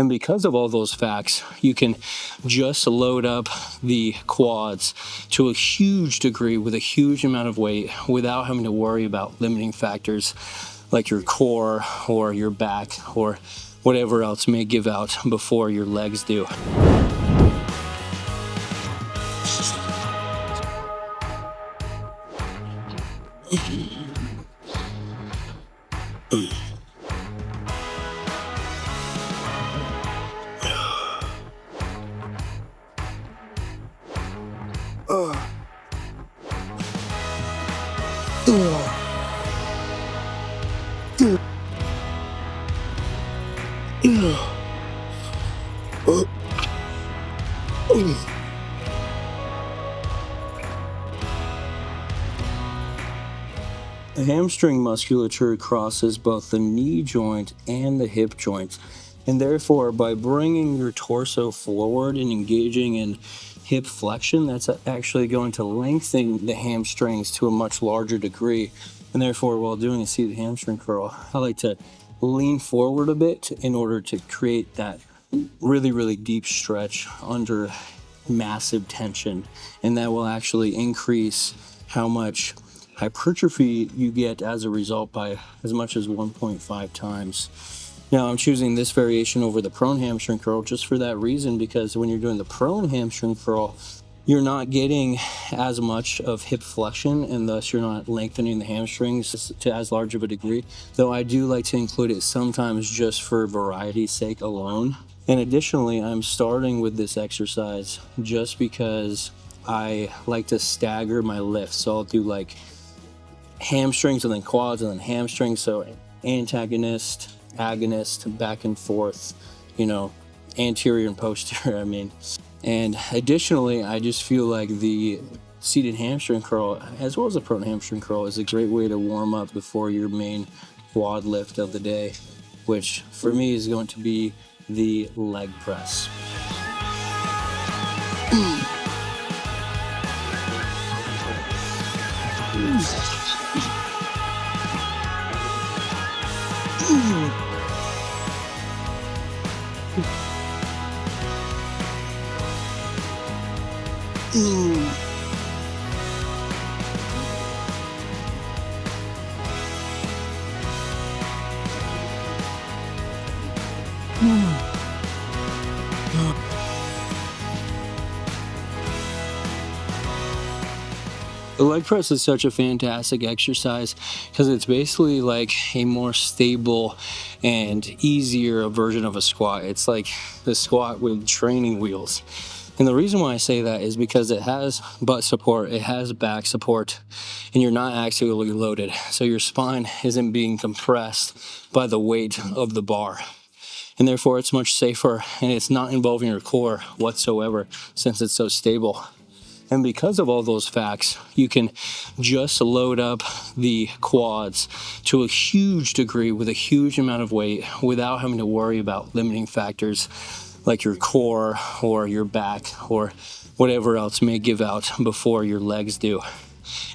And because of all those facts, you can just load up the quads to a huge degree with a huge amount of weight without having to worry about limiting factors like your core or your back or whatever else may give out before your legs do. The hamstring musculature crosses both the knee joint and the hip joint, and therefore by bringing your torso forward and engaging in hip flexion, that's actually going to lengthen the hamstrings to a much larger degree. And therefore, while doing a seated hamstring curl, I like to lean forward a bit in order to create that really deep stretch under massive tension, and that will actually increase how much hypertrophy you get as a result by as much as 1.5 times. Now, I'm choosing this variation over the prone hamstring curl just for that reason, because when you're doing the prone hamstring curl, you're not getting as much of hip flexion, and thus you're not lengthening the hamstrings to as large of a degree, though I do like to include it sometimes just for variety's sake alone. And additionally, I'm starting with this exercise just because I like to stagger my lifts. So I'll do like hamstrings and then quads and then hamstrings. So antagonist, agonist, back and forth, anterior and posterior, And additionally, I just feel like the seated hamstring curl, as well as the prone hamstring curl, is a great way to warm up before your main quad lift of the day, which for me is going to be the leg press. The leg press is such a fantastic exercise because it's basically like a more stable and easier version of a squat. It's like the squat with training wheels. And the reason why I say that is because it has butt support, it has back support, and you're not axially loaded. So your spine isn't being compressed by the weight of the bar. And therefore it's much safer, and it's not involving your core whatsoever since it's so stable. And because of all those facts, you can just load up the quads to a huge degree with a huge amount of weight without having to worry about limiting factors like your core or your back or whatever else may give out before your legs do.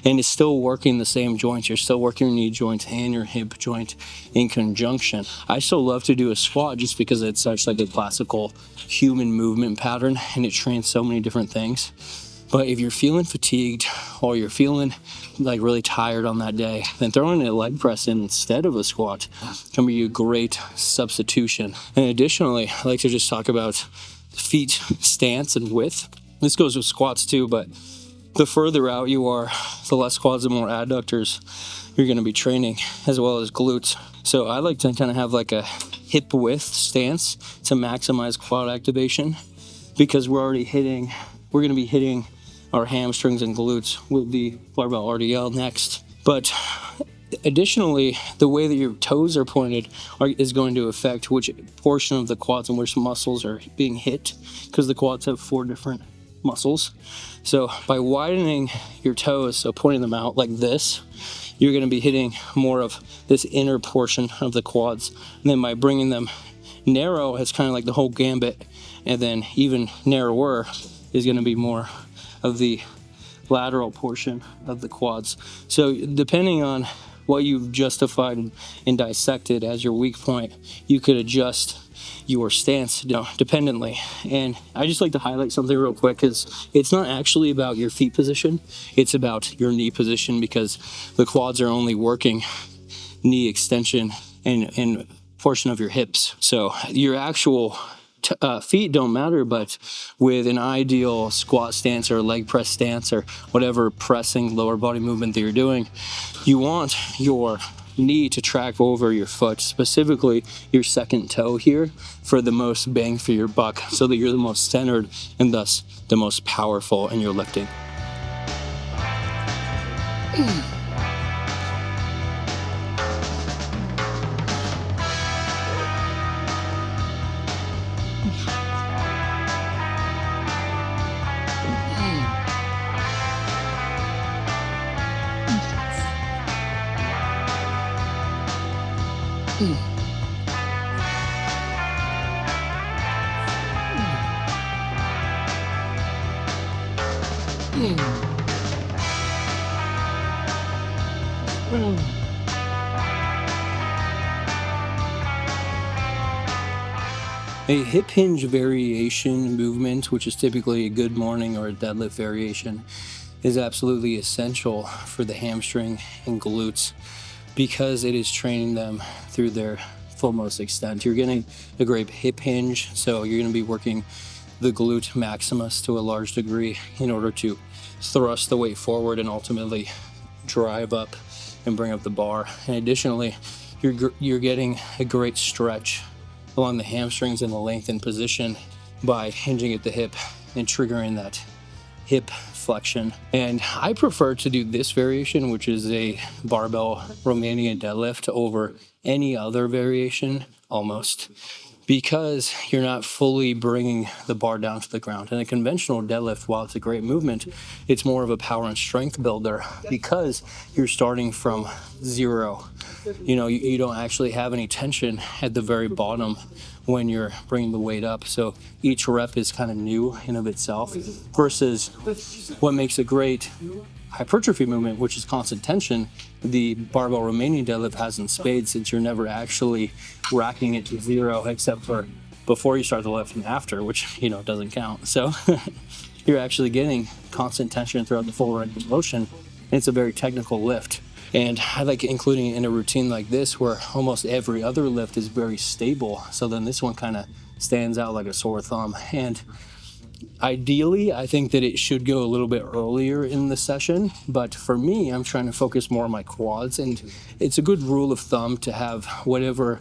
And it's still working the same joints. You're still working your knee joint and your hip joint in conjunction. I still love to do a squat just because it's such like a classical human movement pattern, and it trains so many different things. But if you're feeling fatigued or you're feeling like really tired on that day, then throwing a leg press in instead of a squat can be a great substitution. And additionally, I like to just talk about feet stance and width. This goes with squats too, but the further out you are, the less quads and more adductors you're going to be training, as well as glutes. So I like to kind of have like a hip width stance to maximize quad activation, because we're going to be hitting our hamstrings and glutes with the barbell RDL next. But additionally, the way that your toes are pointed is going to affect which portion of the quads and which muscles are being hit, because the quads have 4 different muscles. So by widening your toes, so pointing them out like this, you're going to be hitting more of this inner portion of the quads. And then by bringing them narrow, it's kind of like the whole gambit, and then even narrower is going to be more of the lateral portion of the quads. So depending on what you've justified and dissected as your weak point, you could adjust your stance dependently. And I just like to highlight something real quick, because it's not actually about your feet position, it's about your knee position, because the quads are only working knee extension and portion of your hips. So your actual feet don't matter, but with an ideal squat stance or leg press stance or whatever pressing lower body movement that you're doing, you want your knee to track over your foot, specifically your second toe here, for the most bang for your buck, so that you're the most centered and thus the most powerful in your lifting. A hip hinge variation movement, which is typically a good morning or a deadlift variation, is absolutely essential for the hamstring and glutes, because it is training them through their fullmost extent. You're getting a great hip hinge, so you're going to be working the glute maximus to a large degree in order to thrust the weight forward and ultimately drive up and bring up the bar. And additionally, you're getting a great stretch along the hamstrings in the lengthened position by hinging at the hip and triggering that hip flexion. And I prefer to do this variation, which is a barbell Romanian deadlift, over any other variation almost, because you're not fully bringing the bar down to the ground. In a conventional deadlift, while it's a great movement, it's more of a power and strength builder, because you're starting from zero. You don't actually have any tension at the very bottom when you're bringing the weight up. So each rep is kind of new in of itself, versus what makes a great hypertrophy movement, which is constant tension, the barbell Romanian deadlift has in spades, since you're never actually racking it to zero, except for before you start the lift and after, which doesn't count. So you're actually getting constant tension throughout the full range of motion, and it's a very technical lift. And I like including it in a routine like this, where almost every other lift is very stable, so then this one kind of stands out like a sore thumb. And ideally, I think that it should go a little bit earlier in the session, but for me, I'm trying to focus more on my quads, and it's a good rule of thumb to have whatever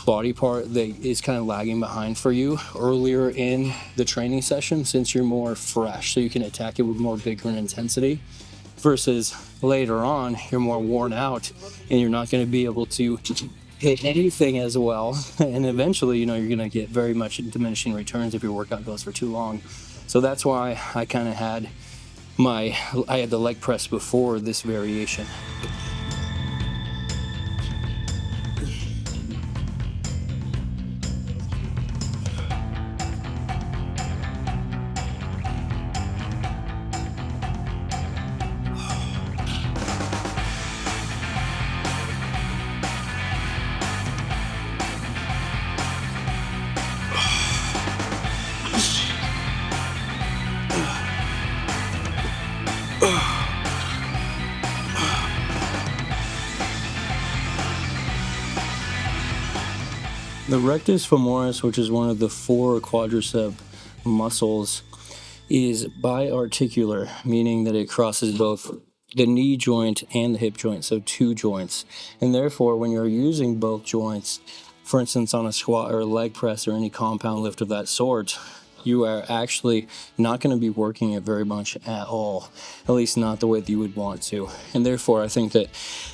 body part that is kind of lagging behind for you earlier in the training session, since you're more fresh, so you can attack it with more vigor and intensity, versus later on, you're more worn out and you're not going to be able to hit anything as well. And eventually, you're going to get very much diminishing returns if your workout goes for too long. So that's why I kind of had the leg press before this variation. The rectus femoris, which is one of the 4 quadricep muscles, is biarticular, meaning that it crosses both the knee joint and the hip joint, so 2 joints. And therefore, when you're using both joints, for instance, on a squat or a leg press or any compound lift of that sort, you are actually not going to be working it very much at all, at least not the way that you would want to. And therefore, I think that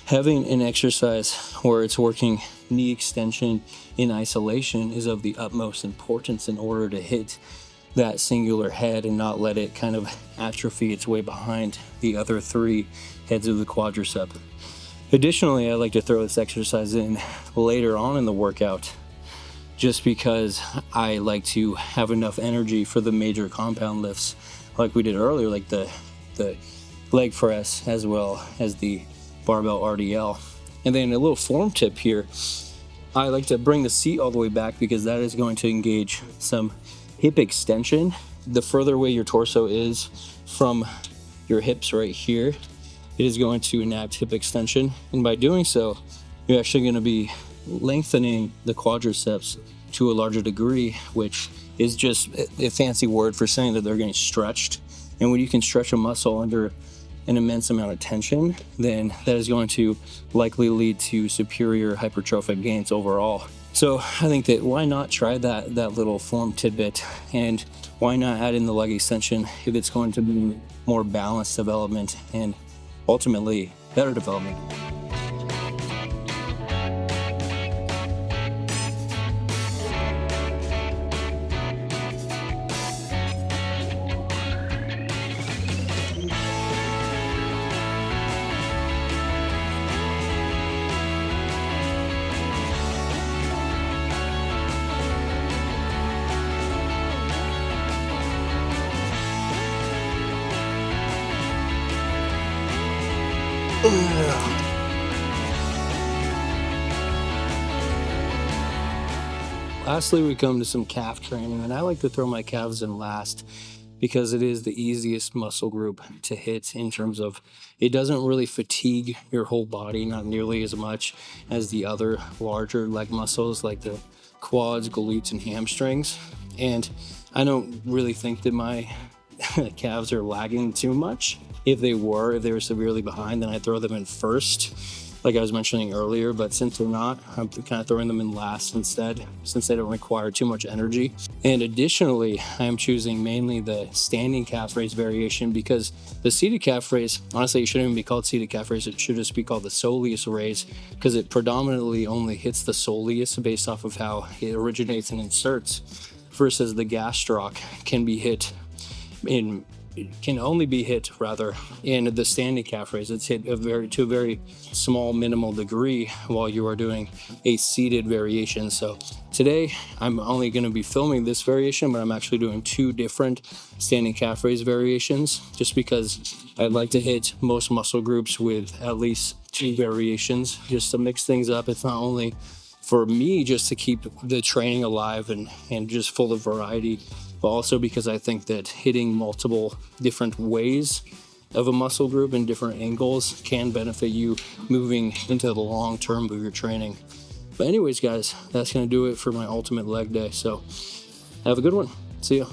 having an exercise where it's working knee extension in isolation is of the utmost importance in order to hit that singular head and not let it kind of atrophy its way behind the other 3 heads of the quadricep. Additionally, I like to throw this exercise in later on in the workout, just because I like to have enough energy for the major compound lifts like we did earlier, like the leg press as well as the barbell RDL. And then a little form tip here, I like to bring the seat all the way back because that is going to engage some hip extension. The further away your torso is from your hips right here, it is going to enact hip extension. And by doing so, you're actually going to be lengthening the quadriceps to a larger degree, which is just a fancy word for saying that they're getting stretched. And when you can stretch a muscle under an immense amount of tension, then that is going to likely lead to superior hypertrophic gains overall. So I think that why not try that little form tidbit, and why not add in the leg extension if it's going to be more balanced development and ultimately better development. Lastly, we come to some calf training, and I like to throw my calves in last because it is the easiest muscle group to hit in terms of it doesn't really fatigue your whole body, not nearly as much as the other larger leg muscles like the quads, glutes, and hamstrings. And I don't really think that my calves are lagging too much. If they were severely behind, then I throw them in first, like I was mentioning earlier. But since they're not, I'm kind of throwing them in last instead, since they don't require too much energy. And additionally, I'm choosing mainly the standing calf raise variation because the seated calf raise, honestly, it shouldn't even be called seated calf raise. It should just be called the soleus raise because it predominantly only hits the soleus based off of how it originates and inserts, versus the gastroc can only be hit in the standing calf raise. It's hit to a very small minimal degree while you are doing a seated variation. So today I'm only going to be filming this variation, but I'm actually doing 2 different standing calf raise variations just because I'd like to hit most muscle groups with at least 2 variations just to mix things up. It's not only for me just to keep the training alive and just full of variety, but also because I think that hitting multiple different ways of a muscle group and different angles can benefit you moving into the long term of your training. But anyways, guys, that's going to do it for my ultimate leg day. So have a good one. See ya.